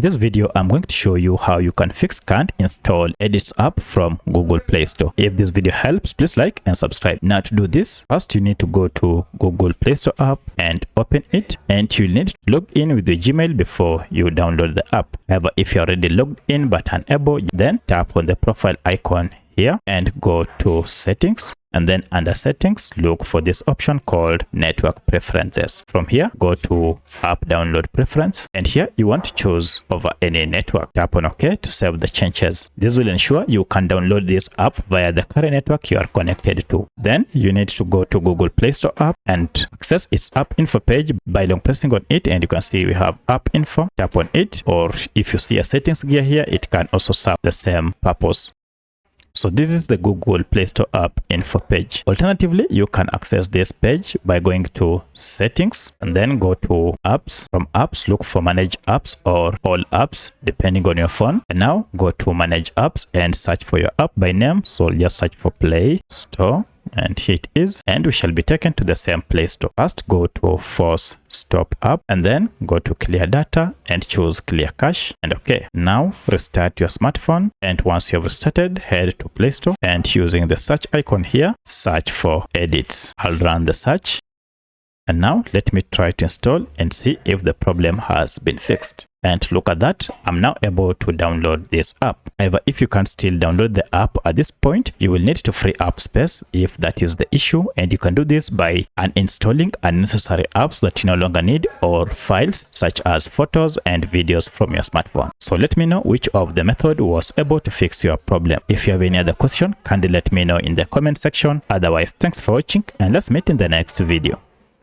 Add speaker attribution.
Speaker 1: this video, I'm going to show you how you can fix can't install edits app from Google Play Store. If this video helps, please like and subscribe. Now to do this, first you need to go to Google Play Store app and open it, and you'll need to log in with your Gmail before you download the app. However, if you're already logged in but unable, then tap on the profile icon here and go to settings, and then under settings look for this option called network preferences. From here, go to app download preference, and here you want to choose over any network. Tap on OK to save the changes. This will ensure you can download this app via the current network you are connected to. Then you need to go to Google Play Store app and access its app info page by long pressing on it, and you can see we have app info. Tap on it, or if you see a settings gear here, it can also serve the same purpose. So this is the Google Play Store app info page. Alternatively, you can access this page by going to settings and then go to apps. From apps, look for manage apps or all apps depending on your phone. And now go to manage apps and search for your app by name. So just search for Play Store, and here it is, and we shall be taken to the same Play Store. First, go to force stop app and then go to clear data and choose clear cache, and okay. Now restart your smartphone, and once you have restarted, head to Play Store and using the search icon here, search for edits. I'll run the search, and now let me try to install and see if the problem has been fixed. And look at that, I'm now able to download this app. However, if you can't still download the app at this point, you will need to free up space if that is the issue, and you can do this by uninstalling unnecessary apps that you no longer need, or files such as photos and videos from your smartphone. So let me know which of the method was able to fix your problem. If you have any other question, kindly let me know in the comment section. Otherwise, thanks for watching, and let's meet in the next video.